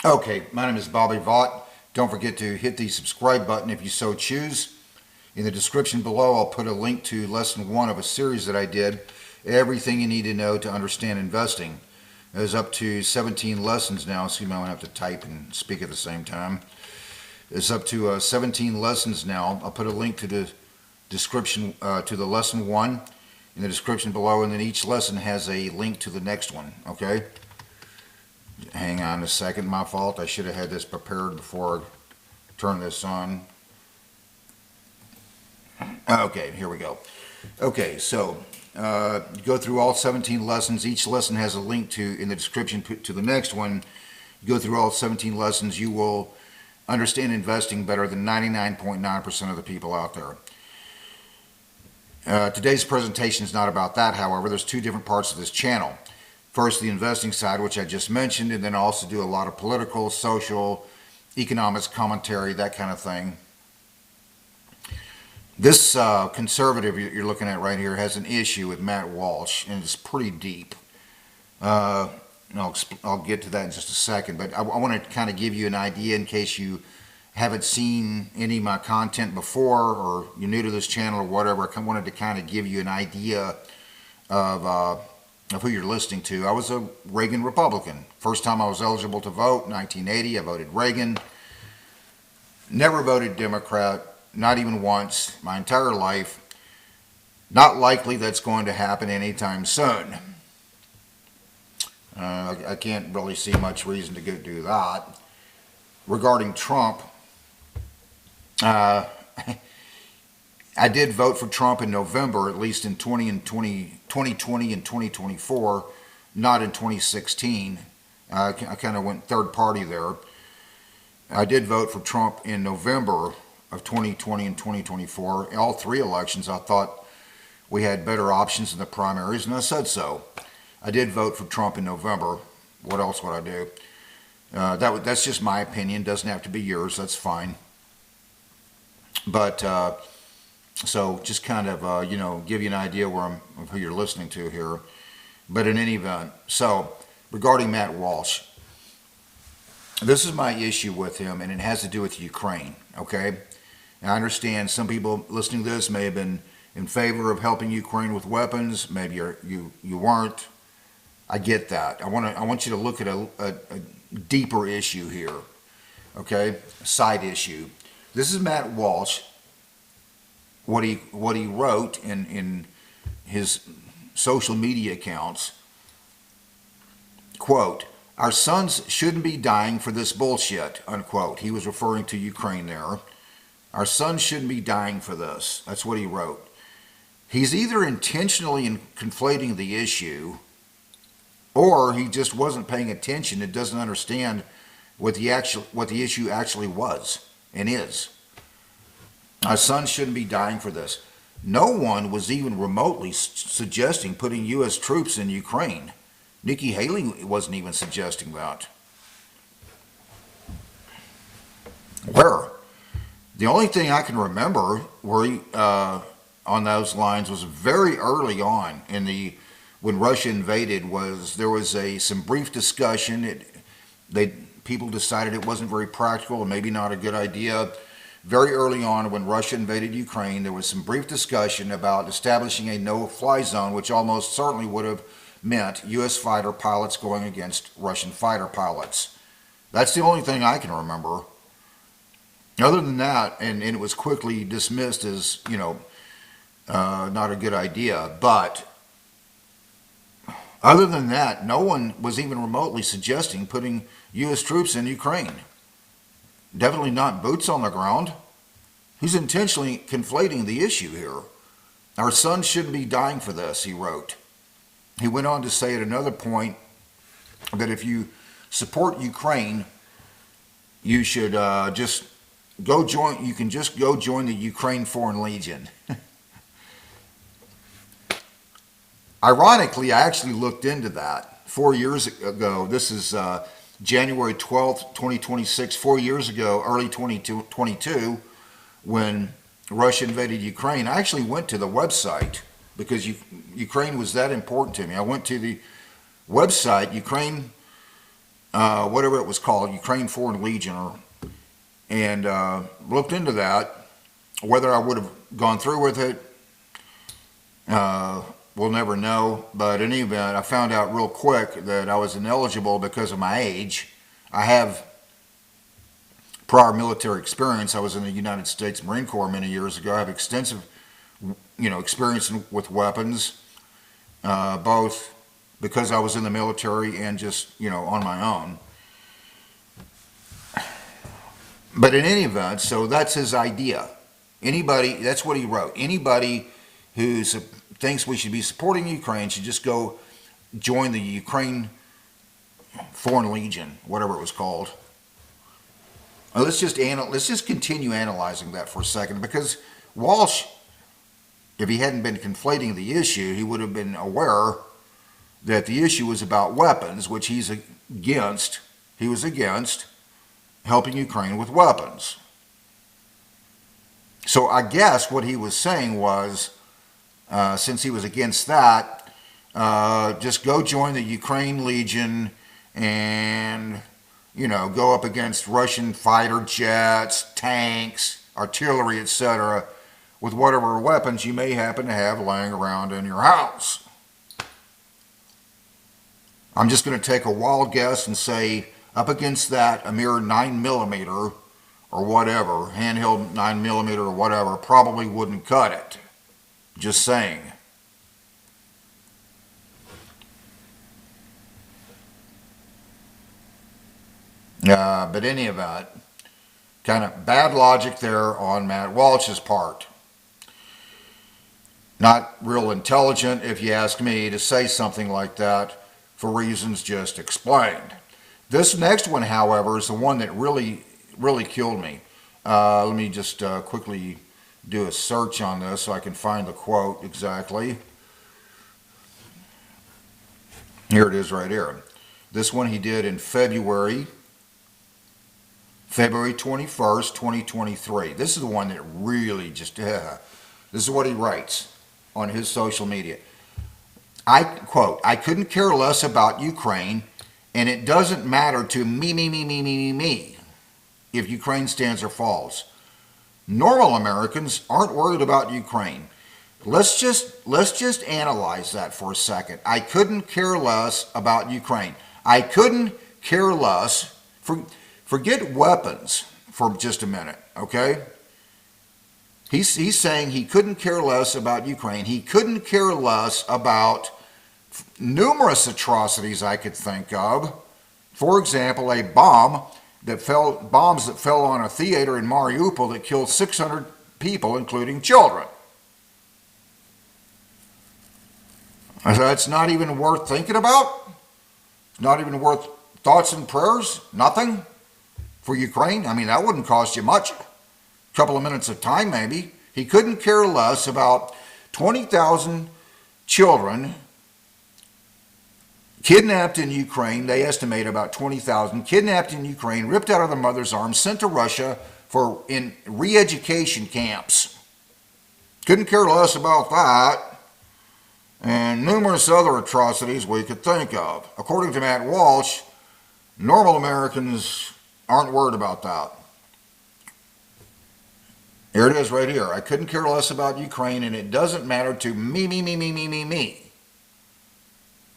Okay, my name is Bobby Vaught. Don't forget to hit the subscribe button if you so choose. In the description below, I'll put a link to lesson 1 of a series that I did, Everything You Need to Know to Understand Investing. There's up to 17 lessons now, so you might have to type and speak at the same time. There's up to 17 lessons now. I'll put a link to the description to the lesson 1 in the description below, and then each lesson has a link to the next one, okay? Hang on a second, my fault. I should have had this prepared before I turn this on. Okay, here we go. Okay, so you go through all 17 lessons. Each lesson has a link to in the description to the next one. You go through all 17 lessons, you will understand investing better than 99.9% of the people out there. Today's presentation is not about that, however. There's two different parts of this channel. First, the investing side, which I just mentioned, and then I also do a lot of political, social, economics commentary, that kind of thing. This conservative you're looking at right here has an issue with Matt Walsh, and it's pretty deep. I'll get to that in just a second, but I want to kind of give you an idea in case you haven't seen any of my content before, or you're new to this channel or whatever. I wanted to kind of give you an idea of who you're listening to. I was a Reagan Republican. First time I was eligible to vote, 1980, I voted Reagan. Never voted Democrat, not even once, my entire life. Not likely that's going to happen anytime soon. I can't really see much reason to go do that. Regarding Trump, I did vote for Trump in November, at least in 2020 and 2024, not in 2016. I kind of went third party there. I did vote for Trump in November of 2020 and 2024. In all three elections, I thought we had better options in the primaries, and I said so. I did vote for Trump in November. What else would I do? That's just my opinion. Doesn't have to be yours. That's fine. But so just kind of give you an idea of who you're listening to here. But in any event, so regarding Matt Walsh, this is my issue with him, and it has to do with Ukraine. Okay, and I understand some people listening to this may have been in favor of helping Ukraine with weapons. Maybe you weren't. I get that. I want you to look at a deeper issue here. Okay, a side issue. This is Matt Walsh. What he wrote in his social media accounts. Quote, "Our sons shouldn't be dying for this bullshit," unquote. He was referring to Ukraine there. Our sons shouldn't be dying for this. That's what he wrote. He's either intentionally conflating the issue, or he just wasn't paying attention and doesn't understand what the issue actually was and is. Our sons shouldn't be dying for this. No one was even remotely suggesting putting U.S. troops in Ukraine. Nikki Haley wasn't even suggesting that. Where? The only thing I can remember on those lines was very early on when Russia invaded. There was some brief discussion. People decided it wasn't very practical and maybe not a good idea. Very early on, when Russia invaded Ukraine, there was some brief discussion about establishing a no-fly zone, which almost certainly would have meant U.S. fighter pilots going against Russian fighter pilots. That's the only thing I can remember. Other than that, and it was quickly dismissed as, not a good idea. But other than that, no one was even remotely suggesting putting U.S. troops in Ukraine. Definitely not boots on the ground. He's intentionally conflating the issue here. Our sons shouldn't be dying for this, he wrote. He went on to say at another point that if you support Ukraine, you should just go join. You can just go join the Ukraine Foreign Legion. Ironically, I actually looked into that 4 years ago. This is January 12th, 2026, 4 years ago, early 2022, when Russia invaded Ukraine. I actually went to the website because Ukraine was that important to me. I went to the website, Ukraine whatever it was called, Ukraine Foreign Legion, and looked into that. Whether I would have gone through with it, we'll never know. But in any event, I found out real quick that I was ineligible because of my age. I have prior military experience. I was in the United States Marine Corps many years ago. I have extensive, experience with weapons, both because I was in the military and just, on my own. But in any event, so that's his idea. That's what he wrote. Anybody who thinks we should be supporting Ukraine should just go join the Ukraine Foreign Legion, whatever it was called. Let's just continue analyzing that for a second, because Walsh, if he hadn't been conflating the issue, he would have been aware that the issue was about weapons, which he's against. He was against helping Ukraine with weapons. So I guess what he was saying was, since he was against that, just go join the Ukraine Legion and, go up against Russian fighter jets, tanks, artillery, etc., with whatever weapons you may happen to have laying around in your house. I'm just going to take a wild guess and say, up against that, a mere 9mm or whatever, handheld 9mm or whatever, probably wouldn't cut it. Just saying. But in any event, kind of bad logic there on Matt Walsh's part. Not real intelligent, if you ask me, to say something like that for reasons just explained. This next one, however, is the one that really killed me. Let me just quickly do a search on this so I can find the quote exactly. Here it is right here. This one he did in February 21st, 2023. This is the one that really just, this is what he writes on his social media. I quote, "I couldn't care less about Ukraine, and it doesn't matter to me if Ukraine stands or falls. Normal Americans aren't worried about Ukraine. Let's just analyze that for a second. I couldn't care less about Ukraine. I couldn't care less. Forget weapons for just a minute, okay? He's saying he couldn't care less about Ukraine. He couldn't care less about numerous atrocities I could think of. For example, bombs that fell on a theater in Mariupol that killed 600 people, including children. That's not even worth thinking about? It's not even worth thoughts and prayers? Nothing for Ukraine? I mean, that wouldn't cost you much. A couple of minutes of time, maybe. He couldn't care less about 20,000 children kidnapped in Ukraine. They estimate about 20,000 kidnapped in Ukraine, ripped out of their mother's arms, sent to Russia in re-education camps. Couldn't care less about that, and numerous other atrocities we could think of. According to Matt Walsh, normal Americans aren't worried about that. Here it is right here. I couldn't care less about Ukraine, and it doesn't matter to me.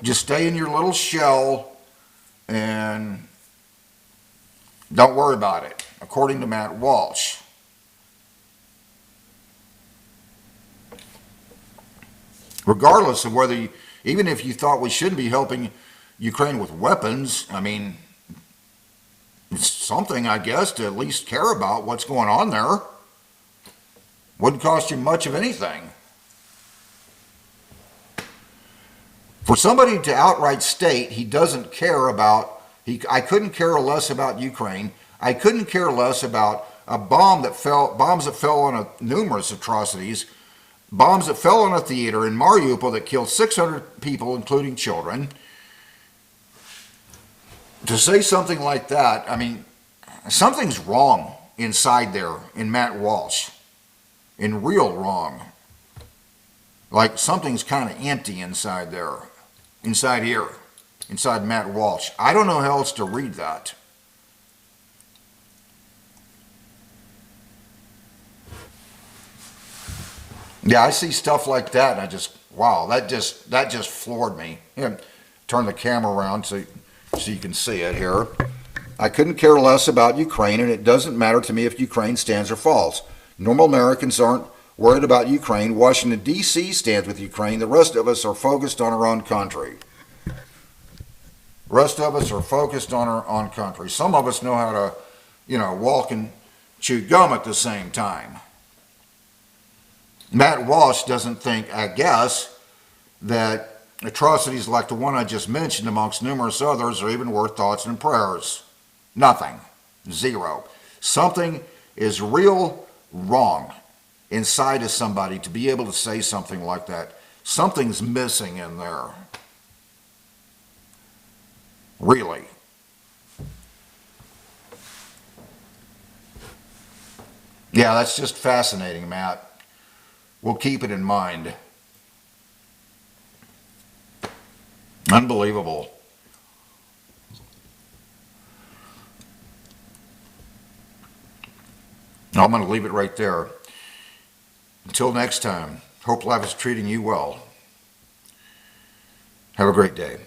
Just stay in your little shell and don't worry about it, according to Matt Walsh. Regardless of whether, even if you thought we shouldn't be helping Ukraine with weapons, I mean, it's something, I guess, to at least care about what's going on there. Wouldn't cost you much of anything. For somebody to outright state he doesn't care about, I couldn't care less about Ukraine, I couldn't care less about bombs that fell on numerous atrocities, bombs that fell on a theater in Mariupol that killed 600 people, including children. To say something like that, I mean, something's wrong inside there in Matt Walsh. In real wrong. Like something's kind of empty inside there. Inside here. inside Matt Walsh. I don't know how else to read that. Yeah, I see stuff like that, and I just, wow, that just floored me. Here, turn the camera around so you can see it here. I couldn't care less about Ukraine, and it doesn't matter to me if Ukraine stands or falls. Normal Americans aren't worried about Ukraine. Washington, D.C. stands with Ukraine. The rest of us are focused on our own country. The rest of us are focused on our own country. Some of us know how to, walk and chew gum at the same time. Matt Walsh doesn't think, I guess, that atrocities like the one I just mentioned, amongst numerous others, are even worth thoughts and prayers. Nothing. Zero. Something is real wrong inside of somebody to be able to say something like that. Something's missing in there. Really. Yeah, that's just fascinating, Matt. We'll keep it in mind. Unbelievable. I'm going to leave it right there. Until next time, hope life is treating you well. Have a great day.